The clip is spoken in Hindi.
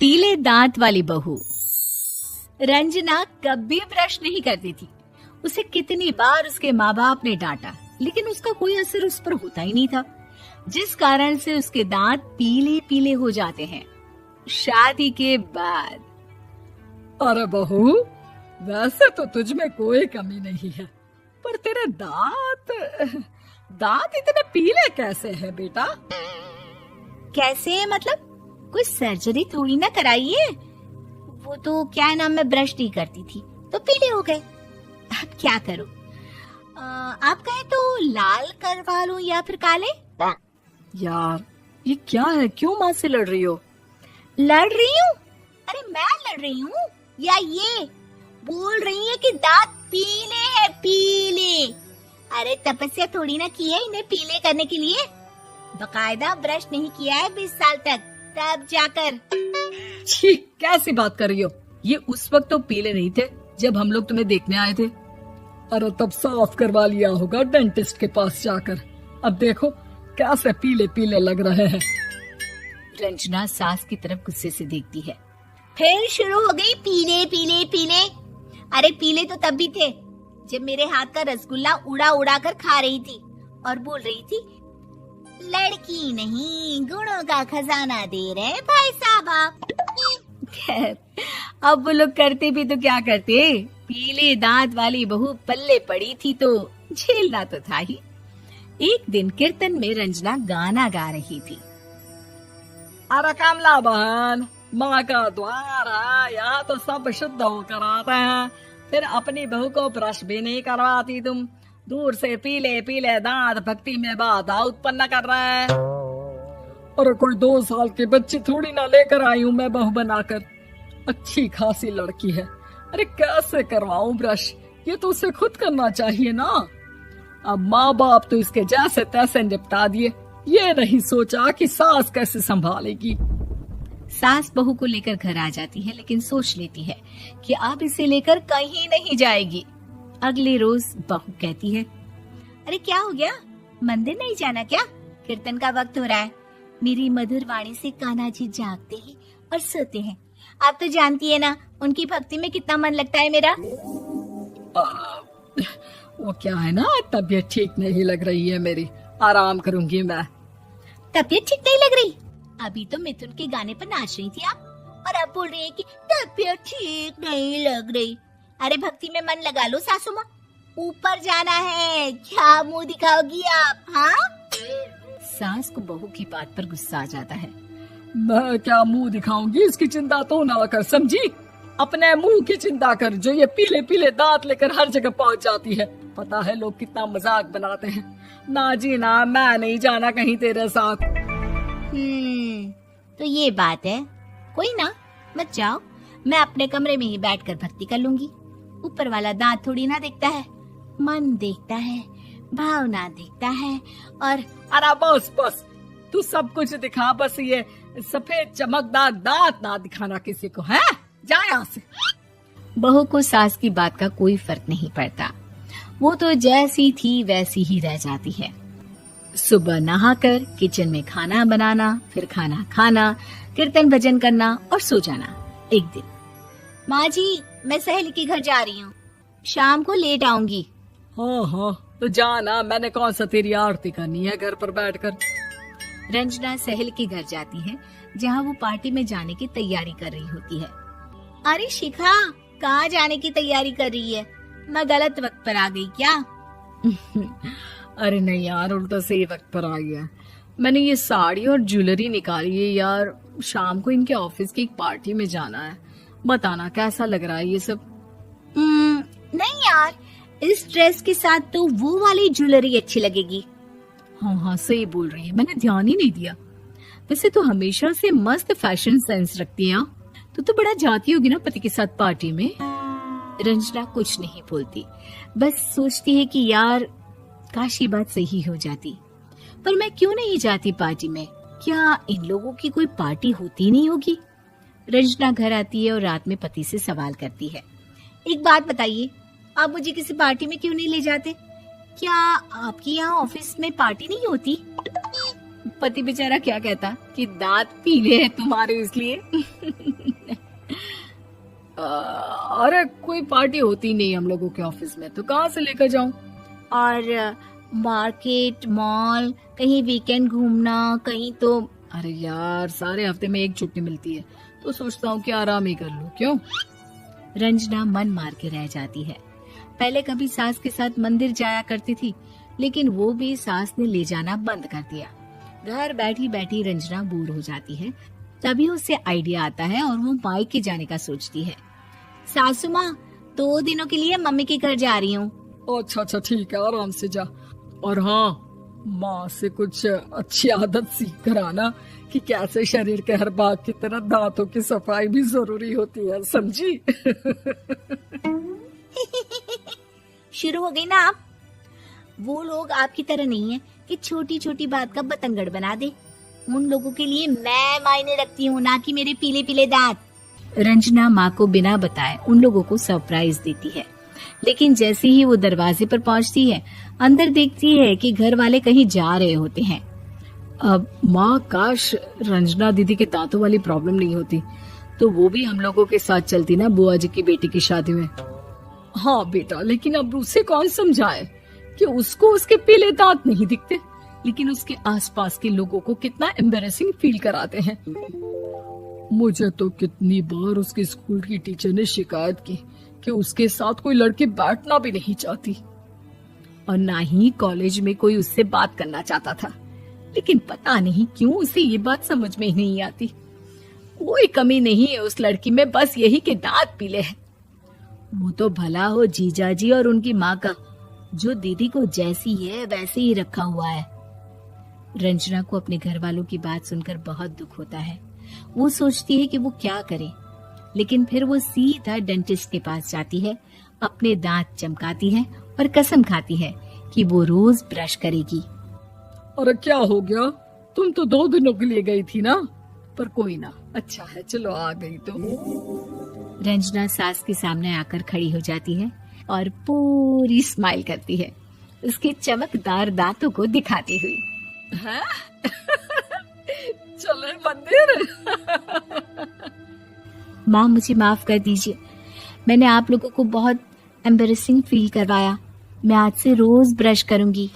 पीले दांत वाली बहू। रंजना कभी ब्रश नहीं करती थी। उसे कितनी बार उसके माँ बाप ने डांटा, लेकिन उसका कोई असर उस पर होता ही नहीं था, जिस कारण से उसके दांत पीले पीले हो जाते हैं। शादी के बाद अरे बहू, वैसे तो तुझ में कोई कमी नहीं है, पर तेरे दांत इतने पीले कैसे हैं बेटा? कैसे मतलब? कोई सर्जरी थोड़ी ना कराई है। वो तो क्या नाम, मैं ब्रश नहीं करती थी तो पीले हो गए। अब क्या करूं? आप कहें तो लाल करवा लूं या फिर काले? यार ये क्या है, क्यों माँ से लड़ रही हो? लड़ रही हूँ? अरे मैं लड़ रही हूँ या ये बोल रही है कि दांत पीले हैं, पीले। अरे तपस्या थोड़ी ना की है इन्हें पीले करने के लिए। बकायदा ब्रश नहीं किया है 20 साल तक, तब जाकर। छी, कैसी बात कर रही हो? ये उस वक्त तो पीले नहीं थे जब हम लोग तुम्हें देखने आए थे। अरे तब साफ करवा लिया होगा डेंटिस्ट के पास जाकर। अब देखो कैसे पीले पीले लग रहे हैं। रंजना सास की तरफ गुस्से से देखती है। फिर शुरू हो गई पीले पीले पीले। अरे पीले तो तब भी थे जब मेरे हाथ का रसगुल्ला उड़ा उड़ा कर खा रही थी और बोल रही थी, लड़की नहीं गुणों का खजाना दे रहे भाई साहब आप। खैर, अब वो लोग करते भी तो क्या करते, पीले दांत वाली बहू पल्ले पड़ी थी तो झेलना तो था ही। एक दिन कीर्तन में रंजना गाना गा रही थी। अरे कमला बहन, माँ का द्वार है, यहाँ तो सब शुद्ध होकर आते हैं, फिर अपनी बहू को ब्रश भी नहीं करवाती तुम। दूर से पीले पीले दांत भक्ति में बाधा उत्पन्न कर रहे हैं। अरे कोई 2 साल की बच्ची थोड़ी ना लेकर आई हूँ मैं बहू बनाकर। अच्छी खासी लड़की है, अरे कैसे करवाऊं ब्रश? ये तो उसे खुद करना चाहिए ना। अब माँ बाप तो इसके जैसे तैसे निपटा दिए, ये नहीं सोचा कि सास कैसे संभालेगी। सास बहू को लेकर घर आ जाती है, लेकिन सोच लेती है कि अब इसे लेकर कहीं नहीं जाएगी। अगले रोज बहू कहती है, अरे क्या हो गया, मंदिर नहीं जाना क्या? कीर्तन का वक्त हो रहा है। मेरी मधुर वाणी से कान्हा जी जागते हैं और सोते हैं। आप तो जानती है ना उनकी भक्ति में कितना मन लगता है मेरा। वो क्या है ना, तबीयत ठीक नहीं लग रही है मेरी, आराम करूंगी मैं। तबीयत ठीक नहीं लग रही? अभी तो मिथुन के गाने पर नाच रही थी आप, और अब बोल रही है कि तबीयत ठीक नहीं लग रही। अरे भक्ति में मन लगा लो सासू माँ, ऊपर जाना है, क्या मुंह दिखाओगी आप? हाँ? सास को बहू की बात पर गुस्सा आ जाता है। मैं क्या मुंह दिखाऊंगी, इसकी चिंता तो ना कर, समझी? अपने मुंह की चिंता कर, जो ये पीले पीले दांत लेकर हर जगह पहुंच जाती है। पता है लोग कितना मजाक बनाते हैं। ना जी ना, मैं नहीं जाना कहीं तेरे साथ। तो ये बात है, कोई ना, मत जाओ, मैं अपने कमरे में ही बैठकर भक्ति कर लूंगी। ऊपर वाला दांत थोड़ी ना देखता है, मन देखता है, भावना देखता है। और अरे बस बस, तू सब कुछ दिखा, बस ये सफेद चमकदार दांत ना दिखाना किसी को, है? जा यहाँ से। बहू को सास की बात का कोई फर्क नहीं पड़ता, वो तो जैसी थी वैसी ही रह जाती है। सुबह नहाकर किचन में खाना बनाना, फिर खाना खाना, कीर्तन भजन करना और सो जाना। एक दिन, माँ जी मैं सहेली के घर जा रही हूँ, शाम को लेट आऊंगी। हाँ हाँ तो जाना, मैंने कौन सा तेरी आरती करनी है घर पर बैठकर। रंजना सहेली के घर जाती है, जहाँ वो पार्टी में जाने की तैयारी कर रही होती है। अरे शिखा, कहाँ जाने की तैयारी कर रही है? मैं गलत वक्त पर आ गई क्या? अरे नहीं यार, उल्टा सही वक्त पर आ गया। मैंने ये साड़ी और ज्वेलरी निकाली है यार, शाम को इनके ऑफिस की एक पार्टी में जाना है। बताना कैसा लग रहा है ये सब? नहीं यार, इस ड्रेस के साथ तो वो वाली ज्वेलरी अच्छी लगेगी। हाँ हाँ सही बोल रही है, मैंने ध्यान ही नहीं दिया। वैसे तो हमेशा से मस्त फैशन सेंस रखती है। तो बड़ा जाती होगी ना पति के साथ पार्टी में। रंजना कुछ नहीं बोलती, बस सोचती है कि यार काश ये बात सही हो जाती, पर मैं क्यों नहीं जाती पार्टी में? क्या इन लोगों की कोई पार्टी होती नहीं होगी? रंजना घर आती है और रात में पति से सवाल करती है, एक बात बताइए, आप मुझे किसी पार्टी में क्यों नहीं ले जाते? क्या आपकी यहाँ ऑफिस में पार्टी नहीं होती? पति बेचारा क्या कहता कि दांत पीले हैं तुम्हारे इसलिए। अरे कोई पार्टी होती नहीं हम लोगों के ऑफिस में, तो कहाँ से लेकर जाऊं? और मार्केट, मॉल, कहीं वीकेंड घूमना, कहीं तो। अरे यार सारे हफ्ते में एक छुट्टी मिलती है, तो सोचता हूँ कि आराम ही कर लूं। क्यों? रंजना मन मार के रह जाती है। पहले कभी सास के साथ मंदिर जाया करती थी, लेकिन वो भी सास ने ले जाना बंद कर दिया। घर बैठी बैठी रंजना बोर हो जाती है। तभी उसे आइडिया आता है और वो मायके जाने का सोचती है। सासू माँ, 2 दिनों के लिए मम्मी के घर जा रही हूँ। अच्छा ठीक है, आराम से जा। और हाँ, माँ से कुछ अच्छी आदत सीख कर आना कि कैसे शरीर के हर भाग की तरह दांतों की सफाई भी जरूरी होती है, समझी? शुरू हो गई ना आप। वो लोग आपकी तरह नहीं है कि छोटी छोटी बात का बतंगड़ बना दे। उन लोगों के लिए मैं मायने रखती हूँ, ना कि मेरे पीले पीले दांत। रंजना माँ को बिना बताए उन लोगों को सरप्राइज देती है, लेकिन जैसे ही वो दरवाजे पर पहुंचती है, अंदर देखती है कि घर वाले कहीं जा रहे होते हैं। अब माँ, काश रंजना दीदी के दांतों वाली प्रॉब्लम नहीं होती, तो वो भी हम लोगों के साथ चलती ना बुआ जी की बेटी की शादी में। हाँ बेटा, लेकिन अब उसे कौन समझाए कि उसको उसके पीले दांत नहीं दिखते, लेकिन उसके आसपास के लोगों को कितना एम्बैरेसिंग फील कराते हैं। मुझे तो कितनी बार उसके स्कूल की टीचर ने शिकायत की कि उसके साथ कोई लड़की बैठना भी नहीं चाहती, और ना ही कॉलेज में कोई उससे बात करना चाहता था। लेकिन पता नहीं क्यों उसे ये बात समझ में ही नहीं आती। कोई कमी नहीं है उस लड़की में, बस यही कि दांत पीले हैं। वो तो भला हो जीजा जी और उनकी माँ का, जो दीदी को जैसी है वैसे ही रखा हुआ है। रंजना को अपने घर वालों की बात सुनकर बहुत दुख होता है। वो सोचती है कि वो क्या करे, लेकिन फिर वो सीधा डेंटिस्ट के पास जाती है, अपने दांत चमकाती है और कसम खाती है कि वो रोज ब्रश करेगी। अरे क्या हो गया? तुम तो 2 दिनों के लिए गई थी ना, पर कोई ना, अच्छा है, चलो आ गई तो। रंजना सास के सामने आकर खड़ी हो जाती है और पूरी स्माइल करती है, उसके चमकदार दांतों को दिखाती हुई। हैं? चले मंदिर। माँ, मुझे माफ कर दीजिए, मैंने आप लोगों को बहुत एम्बैरेसिंग फील करवाया। मैं आज से रोज ब्रश करूंगी।